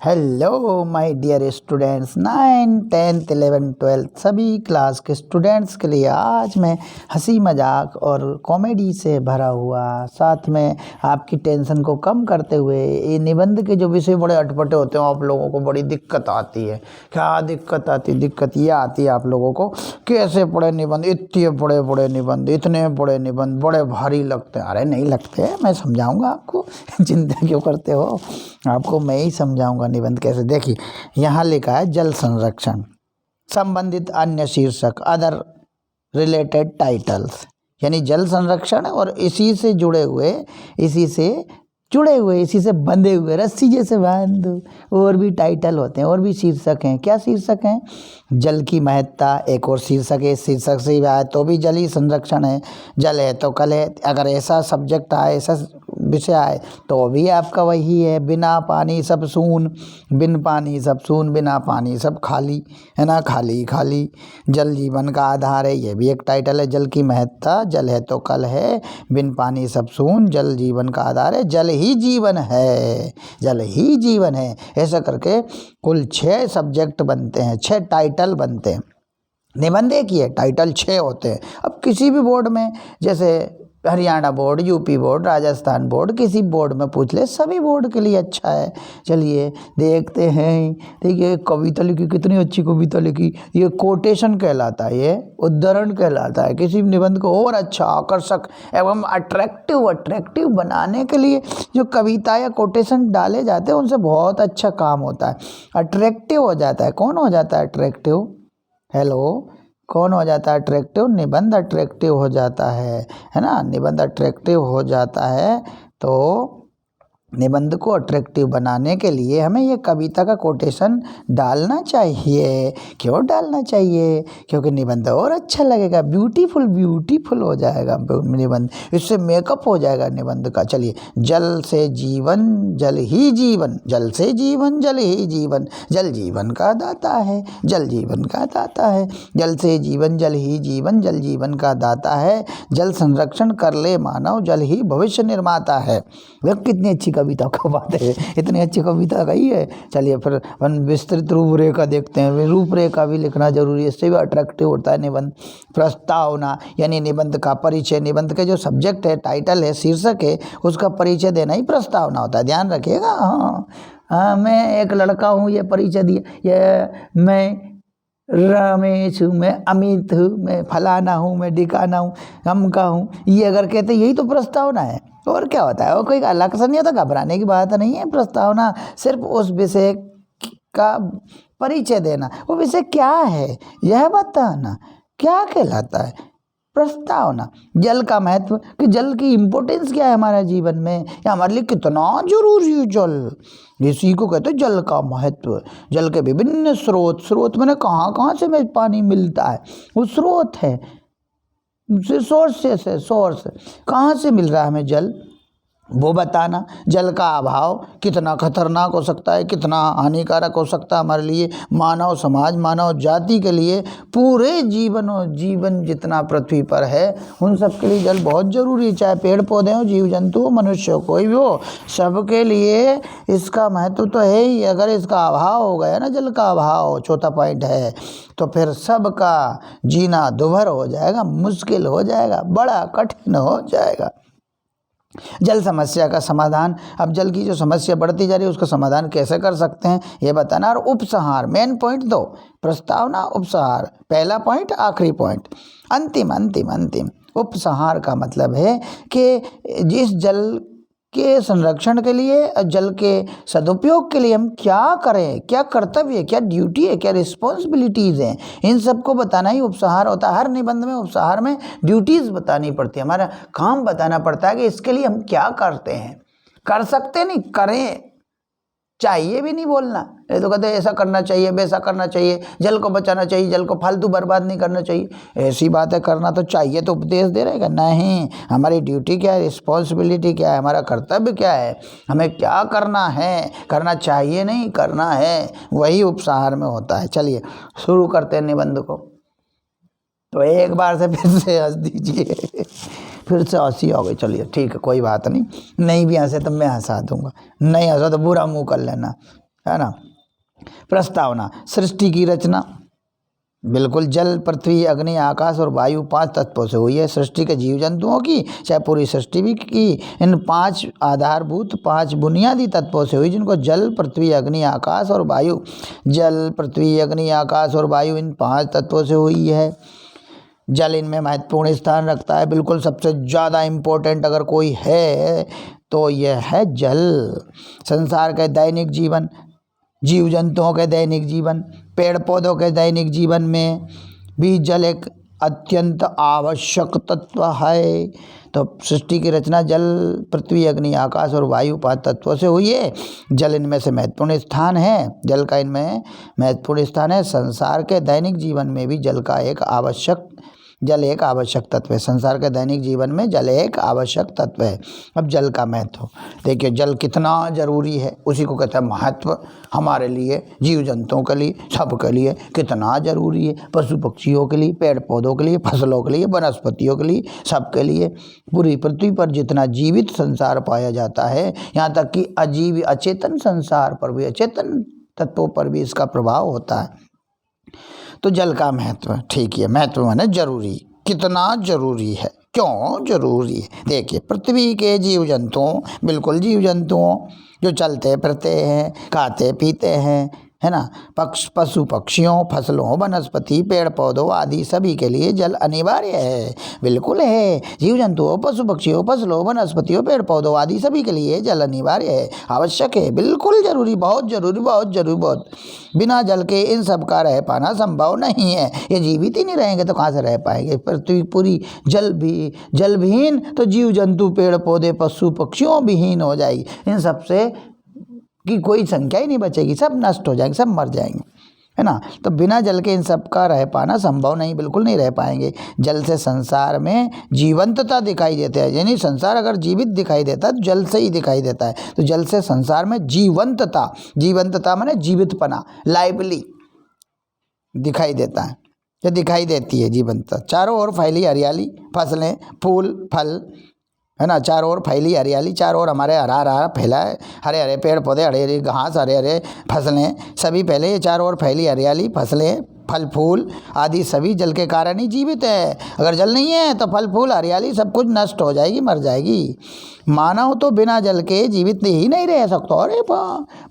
Hello my dear students 9, 10th, 11th, 12th सभी class के students के लिए आज मैं हंसी मजाक और कॉमेडी से भरा हुआ, साथ में आपकी टेंशन को कम करते हुए, ये निबंध के जो विषय बड़े अटपटे होते हैं आप लोगों को बड़ी दिक्कत आती है। क्या दिक्कत आती है? दिक्कत ये आती है आप लोगों को कैसे पढ़े निबंध, इतने बड़े बड़े निबंध, इतने बड़े निबंध बड़े भारी लगते हैं। अरे नहीं लगते, मैं समझाऊंगा आपको चिंता क्यों करते हो, आपको मैं ही समझाऊंगा निबंध कैसे। देखिए यहाँ लिखा है जल संरक्षण संबंधित अन्य शीर्षक अदर रिलेटेड टाइटल्स, यानी जल संरक्षण और इसी से बंधे हुए रस्सी जैसे बांध दो और भी टाइटल होते हैं और भी शीर्षक हैं। क्या शीर्षक हैं? जल की महत्ता एक और शीर्षक है, इस शीर्षक से ही आए तो भी जल ही संरक्षण है। जल है तो कल है, अगर ऐसा सब्जेक्ट आए, ऐसा विषय आए तो भी आपका वही है। बिना पानी सब सून, बिन पानी सब सून, बिना पानी सब खाली, है ना, खाली खाली। जल जीवन का आधार है, ये भी एक टाइटल है। जल की महत्ता, जल है तो कल है, बिन पानी सब सून, जल जीवन का आधार है, जल ही जीवन है, जल ही जीवन है। ऐसा करके कुल 6 सब्जेक्ट बनते हैं, 6 टाइटल बनते हैं। निबंध एक ही है, टाइटल 6 होते हैं। अब किसी भी बोर्ड में, जैसे Haryana board, UP board, Rajasthan board, किसी बोर्ड में पूछ ले, सभी बोर्ड के लिए अच्छा है। चलिए देखते हैं। देखिए कविता लिखी, कितनी अच्छी कविता लिखी। ये कोटेशन कहलाता है, ये उद्धरण कहलाता है। किसी निबंध को और अच्छा, आकर्षक एवं अट्रैक्टिव बनाने के लिए जो कविता या कोटेशन डाले जाते हैं उनसे बहुत अच्छा काम होता है, अट्रैक्टिव हो जाता है। कौन हो जाता है अट्रैक्टिव? हेलो, कौन हो जाता है अट्रैक्टिव? निबंध अट्रैक्टिव हो जाता है ना। निबंध अट्रैक्टिव हो जाता है तो निबंध को अट्रैक्टिव बनाने के लिए हमें ये कविता का कोटेशन डालना चाहिए। क्यों डालना चाहिए? क्योंकि निबंध और अच्छा लगेगा, ब्यूटीफुल हो जाएगा निबंध, इससे मेकअप हो जाएगा निबंध का। चलिए, जल से जीवन, जल ही जीवन, जल से जीवन, जल ही जीवन, जल जीवन का दाता है, जल जीवन का दाता है। जल से जीवन, जल ही जीवन, जल जीवन का दाता है। जल संरक्षण कर ले मानव, जल ही भविष्य निर्माता है। वह कितनी अच्छी कविता का बात है, इतनी अच्छी कविता कही है। चलिए फिर हम विस्तृत रूपरेखा देखते हैं। रूपरेखा भी लिखना जरूरी है, इससे भी अट्रैक्टिव होता है निबंध। प्रस्तावना यानी निबंध का परिचय, निबंध के जो सब्जेक्ट है, टाइटल है, शीर्षक है, उसका परिचय देना ही प्रस्तावना होता है। ध्यान रखिएगा। हाँ, मैं एक लड़का हूँ, ये परिचय दिया, ये मैं रमेश हूँ, मैं अमित हूँ, मैं फलाना हूँ, मैं डिकाना हूँ, हम का हूँ, ये अगर कहते यही तो प्रस्तावना है। और क्या होता है? वो कोई अलग से नहीं होता, घबराने की बात नहीं है। प्रस्तावना सिर्फ उस विषय का परिचय देना, वो विषय क्या है यह बताना, क्या कहलाता है प्रस्तावना। जल का महत्व, कि जल की इम्पोर्टेंस क्या है हमारे जीवन में, या हमारे लिए कितना जरूरी है जल, इसी को कहते हैं जल का महत्व। जल के विभिन्न स्रोत मैंने कहाँ से में पानी मिलता है, वो स्रोत है, सोर्स कहाँ से मिल रहा है हमें जल, वो बताना। जल का अभाव कितना खतरनाक हो सकता है, कितना हानिकारक हो सकता है हमारे लिए, मानव समाज, मानव जाति के लिए, पूरे जीवन जितना पृथ्वी पर है उन सब के लिए जल बहुत जरूरी है। चाहे पेड़ पौधे हो, जीव जंतु हो, मनुष्य हो, कोई भी हो, सबके लिए इसका महत्व तो है ही। अगर इसका अभाव हो गया ना, जल का अभाव, चौथा पॉइंट है, तो फिर सबका जीना दुभर हो जाएगा, मुश्किल हो जाएगा, बड़ा कठिन हो जाएगा। जल समस्या का समाधान, अब जल की जो समस्या बढ़ती जा रही है उसका समाधान कैसे कर सकते हैं ये बताना। और उपसंहार, मेन पॉइंट 2, प्रस्तावना, उपसंहार, पहला पॉइंट, आखिरी पॉइंट, अंतिम। उपसंहार का मतलब है कि जिस जल के संरक्षण के लिए, जल के सदुपयोग के लिए हम क्या करें, क्या कर्तव्य, क्या ड्यूटी है, क्या रिस्पॉन्सिबिलिटीज़ हैं, इन सबको बताना ही उपसंहार होता है। हर निबंध में उपसंहार में ड्यूटीज़ बतानी पड़ती है, हमारा काम बताना पड़ता है कि इसके लिए हम क्या करते हैं, कर सकते नहीं, करें, चाहिए भी नहीं बोलना। ये तो कहते हैं ऐसा करना चाहिए, वैसा करना चाहिए, जल को बचाना चाहिए, जल को फालतू बर्बाद नहीं करना चाहिए। ऐसी बात है, करना तो चाहिए, तो उपदेश दे रहेगा नहीं। हमारी ड्यूटी क्या है, रिस्पॉन्सिबिलिटी क्या है, हमारा कर्तव्य क्या है, हमें क्या करना है, करना चाहिए नहीं, करना है, वही उपसंहार में होता है। चलिए शुरू करते हैं निबंध को। तो एक बार से फिर से हंस दीजिए, फिर से हंसी हो गई। चलिए ठीक है, कोई बात नहीं भी हंसे तो मैं हंसा दूंगा, नहीं हंसा तो बुरा मुंह कर लेना, है ना। प्रस्तावना, सृष्टि की रचना बिल्कुल जल, पृथ्वी, अग्नि, आकाश और वायु 5 तत्वों से हुई है। सृष्टि के जीव जंतुओं की चाहे पूरी सृष्टि भी की इन 5 आधारभूत 5 बुनियादी तत्वों से हुई, जिनको जल, पृथ्वी, अग्नि, आकाश और वायु, जल, पृथ्वी, अग्नि, आकाश और वायु इन 5 तत्वों से हुई है। जल इनमें महत्वपूर्ण स्थान रखता है। बिल्कुल सबसे ज़्यादा इम्पोर्टेंट अगर कोई है तो यह है जल। संसार के दैनिक जीवन, जीव जंतुओं के दैनिक जीवन, पेड़ पौधों के दैनिक जीवन में भी जल एक अत्यंत आवश्यक तत्व है। तो सृष्टि की रचना जल, पृथ्वी, अग्नि, आकाश और वायु 5 तत्वों से हुई है। जल इनमें से महत्वपूर्ण स्थान है, जल का इनमें महत्वपूर्ण स्थान है। संसार के दैनिक जीवन में भी जल एक आवश्यक तत्व है। संसार के दैनिक जीवन में जल एक आवश्यक तत्व है। अब जल का महत्व देखिए, जल कितना जरूरी है, उसी को कहते हैं महत्व। हमारे लिए, जीव जंतुओं के लिए, सबके लिए कितना जरूरी है। पशु पक्षियों के लिए, पेड़ पौधों के लिए, फसलों के लिए, वनस्पतियों के लिए, सबके लिए। पूरी पृथ्वी पर जितना जीवित संसार पाया जाता है, यहाँ तक कि अजीव अचेतन संसार पर भी, अचेतन तत्वों पर भी इसका प्रभाव होता है। तो जल का महत्व, ठीक है, महत्व माने जरूरी, कितना जरूरी है, क्यों जरूरी है। देखिए, पृथ्वी के जीव जंतुओं, बिल्कुल जीव जंतुओं जो चलते फिरते हैं, खाते पीते हैं, है ना, पशु पक्षियों, फसलों, वनस्पति, पेड़ पौधों आदि सभी के लिए जल अनिवार्य है। बिल्कुल है, जीव जंतुओं, पशु पक्षियों, फसलों, वनस्पतियों, पेड़ पौधों आदि सभी के लिए जल अनिवार्य है, आवश्यक है, बिल्कुल जरूरी, बहुत जरूरी, बहुत जरूरी, बहुत। बिना जल के इन सब का रह पाना संभव नहीं है। ये जीवित ही नहीं रहेंगे तो कहाँ से रह पाएंगे। पृथ्वी पूरी जल विहीन तो जीव जंतु, पेड़ पौधे, पशु पक्षियों विहीन हो जाएगी। इन सब से की कोई संख्या ही नहीं बचेगी, सब नष्ट हो जाएंगे, सब मर जाएंगे, है ना। तो बिना जल के इन सब का रह पाना संभव नहीं, बिल्कुल नहीं रह पाएंगे। जल से संसार में जीवंतता दिखाई देती है, यानी संसार अगर जीवित दिखाई देता है तो जल से ही दिखाई देता है। तो जल से संसार में जीवंतता माने जीवितपना, लाइवली दिखाई देता है, या दिखाई देती है जीवंतता। चारों ओर फैली हरियाली, फसलें, फूल, फल, है ना, चारों ओर फैली हरियाली, चारों ओर हमारे हरा हरा फैला है, हरे हरे पेड़ पौधे, हरे हरे घास, हरे हरे फसलें, सभी पहले ये चारों ओर फैली हरियाली, फसलें, फल फूल आदि सभी जल के कारण ही जीवित है। अगर जल नहीं है तो फल फूल, हरियाली सब कुछ नष्ट हो जाएगी, मर जाएगी। मानव तो बिना जल के जीवित ही नहीं रह सकता। अरे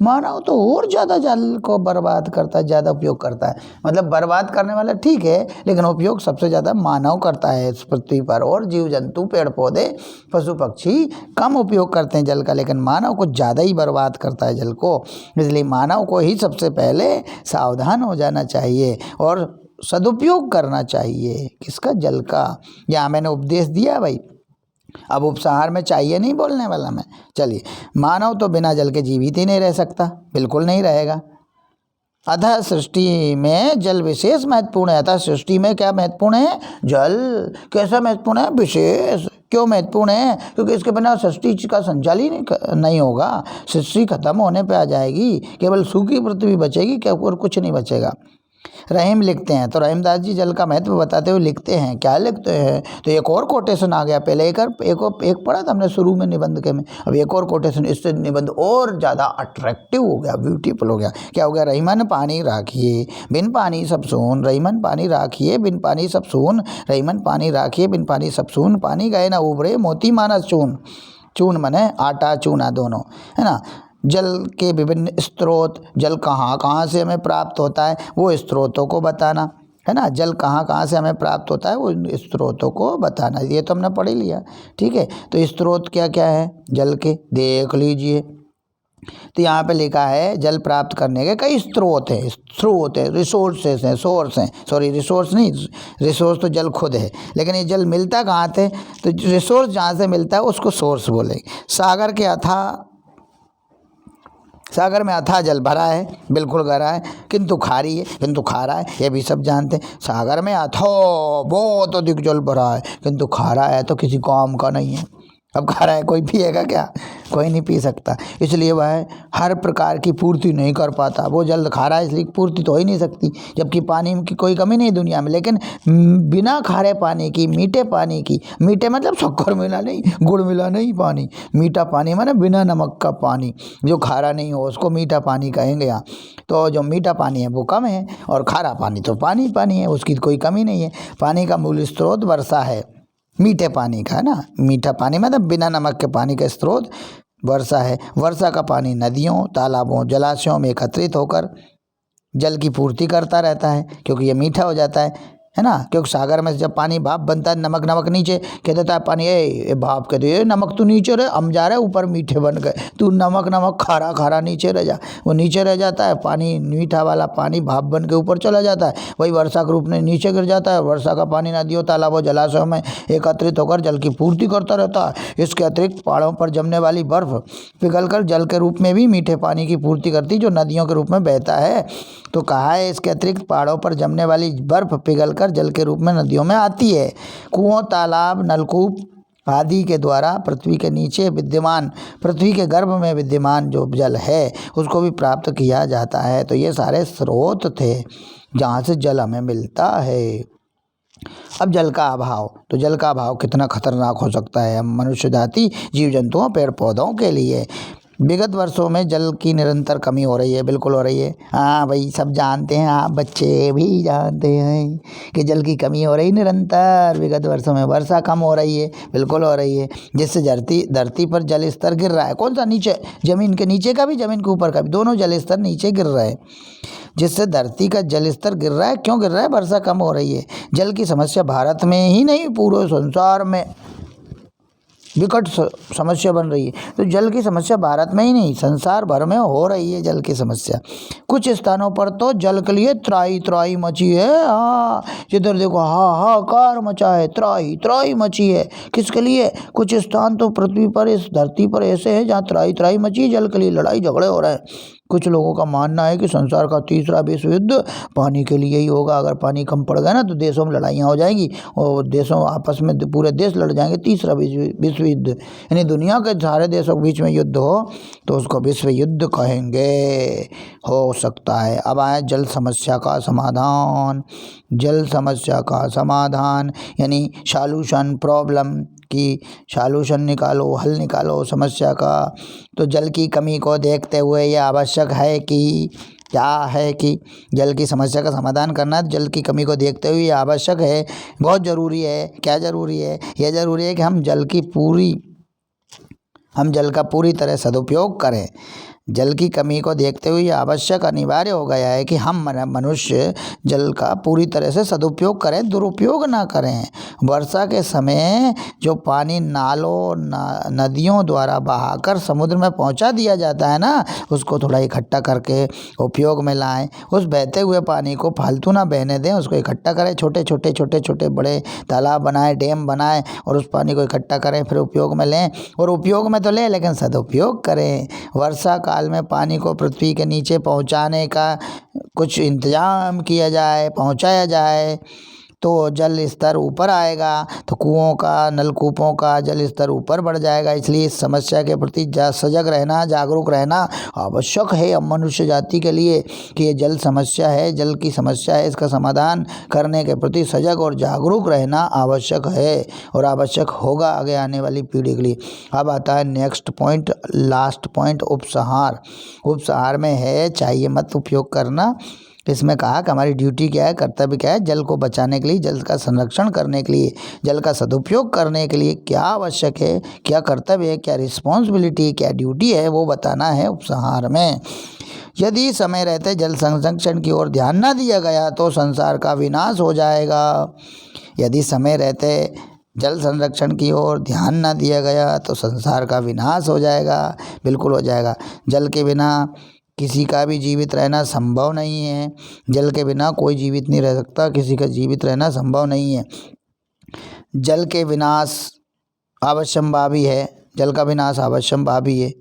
मानव तो और ज़्यादा जल को बर्बाद करता है, ज़्यादा उपयोग करता है। मतलब बर्बाद करने वाला ठीक है, लेकिन उपयोग सबसे ज़्यादा मानव करता है इस पृथ्वी पर। और जीव जंतु, पेड़ पौधे, पशु पक्षी कम उपयोग करते हैं जल का, लेकिन मानव कुछ ज़्यादा ही बर्बाद करता है जल को। इसलिए मानव को ही सबसे पहले सावधान हो जाना चाहिए और सदुपयोग करना चाहिए किसका, जल का। यहाँ मैंने उपदेश दिया भाई, अब उपसंहार में चाहिए नहीं बोलने वाला मैं। चलिए, मानव तो बिना जल के जीवित ही नहीं रह सकता, बिल्कुल नहीं रहेगा। अतः सृष्टि में जल विशेष महत्वपूर्ण है। अतः सृष्टि में क्या महत्वपूर्ण है, जल। कैसा महत्वपूर्ण है, विशेष। क्यों महत्वपूर्ण है, क्योंकि इसके बिना सृष्टि का संचालन ही नहीं होगा। सृष्टि खत्म होने पे आ जाएगी, केवल सूखी पृथ्वी बचेगी, क्या और कुछ नहीं बचेगा। रहीम लिखते हैं, तो रहीमदास जी जल का महत्व बताते हुए लिखते हैं, क्या लिखते हैं, तो एक और कोटेशन आ गया। पहले एक पढ़ा था हमने शुरू में निबंध के में, अब एक और कोटेशन, इससे निबंध और ज़्यादा अट्रैक्टिव हो गया, ब्यूटीफुल हो गया। क्या हो गया, रहीमन पानी राखिए बिन पानी सब सून, रहीमन पानी राखिए बिन पानी सब सून, रहीमन पानी राखिए बिन पानी सब सून, पानी गए ना उभरे मोती माना चून। चून माने आटा चूना दोनों, है ना। जल के विभिन्न स्रोत, जल कहाँ कहाँ से हमें प्राप्त होता है वो स्रोतों को बताना, है ना। जल कहाँ कहाँ से हमें प्राप्त होता है वो स्रोतों को बताना, ये तो हमने पढ़ ही लिया, ठीक है। तो स्रोत क्या क्या है जल के, देख लीजिए। तो यहाँ पे लिखा है जल प्राप्त करने के कई स्रोत हैं, रिसोर्सेस हैं, सोर्स हैं, सॉरी रिसोर्स नहीं, रिसोर्स तो जल खुद है, लेकिन ये जल मिलता कहाँ से, तो रिसोर्स जहाँ से मिलता है उसको सोर्स बोलेंगे। सागर में अथाह जल भरा है, बिल्कुल गहरा है, किंतु खारी है, किंतु खारा है, ये भी सब जानते हैं। सागर में अथाह बहुत अधिक जल भरा है, किंतु खारा है तो किसी काम का नहीं है। अब खारा है कोई पिएगा क्या, कोई नहीं पी सकता, इसलिए वह हर प्रकार की पूर्ति नहीं कर पाता। वो जल खारा है इसलिए पूर्ति तो हो ही नहीं सकती, जबकि पानी की कोई कमी नहीं दुनिया में। लेकिन बिना खारे पानी की, मीठे पानी की, मीठे मतलब शक्कर मिला नहीं, गुड़ मिला नहीं पानी, मीठा पानी माने बिना नमक का पानी, जो खारा नहीं हो उसको मीठा पानी कहेंगे यहाँ। तो जो मीठा पानी है वो कम है, और खारा पानी तो पानी पानी है, उसकी कोई कमी नहीं है। पानी का मूल स्रोत वर्षा है, मीठे पानी का है ना, मीठा पानी मतलब बिना नमक के पानी का स्रोत वर्षा है। वर्षा का पानी नदियों, तालाबों, जलाशयों में एकत्रित होकर जल की पूर्ति करता रहता है, क्योंकि ये मीठा हो जाता है ना। क्योंकि सागर में जब पानी भाप बनता है, नमक नमक नीचे कह देता है पानी, ए भाप कहते ये नमक तू नीचे रहे, हम जा रहे ऊपर मीठे बन गए, तू नमक नमक खारा खारा नीचे रह जा। वो नीचे रह जाता है, पानी मीठा वाला पानी भाप बन के ऊपर चला जाता है, वही वर्षा के रूप में नीचे गिर जाता है। वर्षा का पानी नदियों, तालाबों, जलाशयों में एकत्रित होकर जल की पूर्ति करता रहता है। इसके अतिरिक्त पहाड़ों पर जमने वाली बर्फ पिघलकर जल के रूप में भी मीठे पानी की पूर्ति करती, जो नदियों के रूप में बहता है। तो कहा है इसके अतिरिक्त पहाड़ों पर जमने वाली बर्फ पिघलकर जल के रूप में नदियों में आती है। कुओं, तालाब, नलकूप आदि के द्वारा पृथ्वी के नीचे विद्यमान, पृथ्वी के गर्भ में विद्यमान जो जल है उसको भी प्राप्त किया जाता है। तो ये सारे स्रोत थे जहाँ से जल हमें मिलता है। अब जल का अभाव, तो जल का अभाव कितना खतरनाक हो सकता है हम मनुष्य जाति, जीव जंतुओं, पेड़ पौधों के लिए। विगत वर्षों में जल की निरंतर कमी हो रही है, बिल्कुल हो रही है। हाँ भाई, सब जानते हैं, आप बच्चे भी जानते हैं कि जल की कमी हो रही निरंतर। विगत वर्षों में वर्षा कम हो रही है, बिल्कुल हो रही है, जिससे धरती पर जल स्तर गिर रहा है। कौन सा नीचे, जमीन के नीचे का भी, जमीन के ऊपर का भी, दोनों जल स्तर नीचे गिर रहे हैं, जिससे धरती का जल स्तर गिर रहा है। क्यों गिर रहा है? वर्षा कम हो रही है। जल की समस्या भारत में ही नहीं, पूरे संसार में विकट समस्या बन रही है। तो जल की समस्या भारत में ही नहीं, संसार भर में हो रही है जल की समस्या। कुछ स्थानों पर तो जल के लिए त्राही त्राही मची है। हाँ, जिधर देखो हाहाकार मचा है, त्राही त्राही मची है। किसके लिए? कुछ स्थान तो पृथ्वी पर, इस धरती पर ऐसे हैं जहाँ त्राही त्राही मची है, जल के लिए लड़ाई झगड़े हो रहे हैं। कुछ लोगों का मानना है कि संसार का तीसरा विश्व युद्ध पानी के लिए ही होगा। अगर पानी कम पड़ गया ना तो देशों में लड़ाइयाँ हो जाएंगी और देशों आपस में, पूरे देश लड़ जाएंगे। तीसरा विश्व युद्ध, यानी दुनिया के सारे देशों के बीच में युद्ध हो तो उसको विश्व युद्ध कहेंगे, हो सकता है। अब आए जल समस्या का समाधान। जल समस्या का समाधान यानी सॉल्यूशन, प्रॉब्लम की सॉल्यूशन निकालो, हल निकालो समस्या का। तो जल की कमी को देखते हुए यह आवश्यक है कि, क्या है कि जल की समस्या का समाधान करना जल की कमी को देखते हुए यह आवश्यक है, बहुत ज़रूरी है। क्या ज़रूरी है? यह ज़रूरी है कि हम जल का पूरी तरह सदुपयोग करें। जल की कमी को देखते हुए यह आवश्यक, अनिवार्य हो गया है कि हम मनुष्य जल का पूरी तरह से सदुपयोग करें, दुरुपयोग ना करें। वर्षा के समय जो पानी नालों, नदियों द्वारा बहाकर समुद्र में पहुंचा दिया जाता है ना, उसको थोड़ा इकट्ठा करके उपयोग में लाएं। उस बहते हुए पानी को फालतू ना बहने दें, उसको इकट्ठा करें। छोटे छोटे बड़े तालाब बनाएं, डैम बनाएं और उस पानी को इकट्ठा करें, फिर उपयोग में लें। और उपयोग में तो लें लेकिन सदुपयोग करें। वर्षा काल में पानी को पृथ्वी के नीचे पहुंचाने का कुछ इंतजाम किया जाए, पहुंचाया जाए तो जल स्तर ऊपर आएगा, तो कुओं का, नलकूपों का जल स्तर ऊपर बढ़ जाएगा। इसलिए इस समस्या के प्रति सजग रहना, जागरूक रहना आवश्यक है अब मनुष्य जाति के लिए कि ये जल समस्या है, जल की समस्या है, इसका समाधान करने के प्रति सजग और जागरूक रहना आवश्यक है और आवश्यक होगा आगे आने वाली पीढ़ी के लिए। अब आता है नेक्स्ट पॉइंट, लास्ट पॉइंट, उपसंहार। उपसंहार में है चाहिए मत उपयोग करना। इसमें कहा कि हमारी ड्यूटी क्या है, कर्तव्य क्या है, जल को बचाने के लिए, जल का संरक्षण करने के लिए, जल का सदुपयोग करने के लिए क्या आवश्यक है, क्या कर्तव्य है, क्या रिस्पॉन्सिबिलिटी, क्या ड्यूटी है, वो बताना है उपसंहार में। यदि समय रहते जल संरक्षण की ओर ध्यान न दिया गया तो संसार का विनाश हो जाएगा। यदि समय रहते जल संरक्षण की ओर ध्यान न दिया गया तो संसार का विनाश हो जाएगा, बिल्कुल हो जाएगा। जल के बिना किसी का भी जीवित रहना संभव नहीं है। जल के बिना कोई जीवित नहीं रह सकता, किसी का जीवित रहना संभव नहीं है। जल के विनाश अवश्यंभावी है, जल का विनाश अवश्यंभावी है।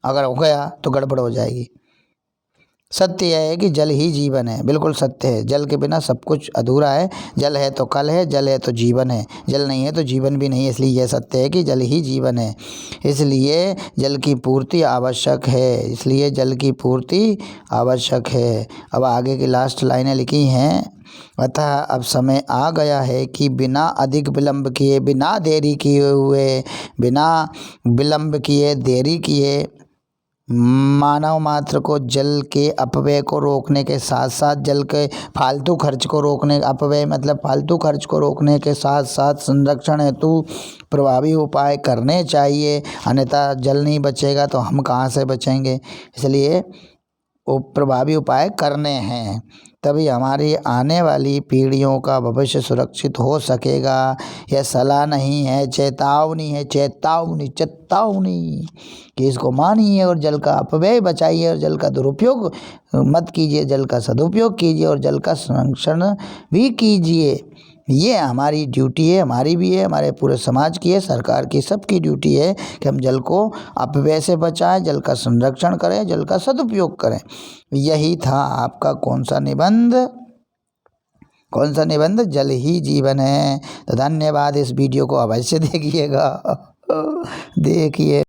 अगर हो गया तो गड़बड़ हो जाएगी। सत्य है कि जल ही जीवन है, बिल्कुल सत्य है। जल के बिना सब कुछ अधूरा है। जल है तो कल है, जल है तो जीवन है, जल नहीं है तो जीवन भी नहीं है। इसलिए यह सत्य है कि जल ही जीवन है। इसलिए जल की पूर्ति आवश्यक है, इसलिए जल की पूर्ति आवश्यक है। अब आगे की लास्ट लाइनें लिखी हैं, अतः अब समय आ गया है कि बिना अधिक विलंब किए, बिना देरी किए हुए, बिना विलंब किए, देरी किए, मानव मात्र को जल के अपव्यय को रोकने के साथ साथ, जल के फालतू खर्च को रोकने, अपव्यय मतलब फालतू खर्च को रोकने के साथ साथ संरक्षण हेतु प्रभावी उपाय करने चाहिए। अन्यथा जल नहीं बचेगा तो हम कहाँ से बचेंगे। इसलिए वो प्रभावी उपाय करने हैं, तभी हमारी आने वाली पीढ़ियों का भविष्य सुरक्षित हो सकेगा। यह सलाह नहीं है, चेतावनी है, चेतावनी चेतावनी कि इसको मानिए और जल का अपव्यय बचाइए और जल का दुरुपयोग मत कीजिए, जल का सदुपयोग कीजिए और जल का संरक्षण भी कीजिए। ये हमारी ड्यूटी है, हमारी भी है, हमारे पूरे समाज की है, सरकार की, सबकी ड्यूटी है कि हम जल को अपव्यय से बचाएं, जल का संरक्षण करें, जल का सदुपयोग करें। यही था आपका कौन सा निबंध, जल ही जीवन है। तो धन्यवाद। इस वीडियो को अवश्य देखिएगा देखिए।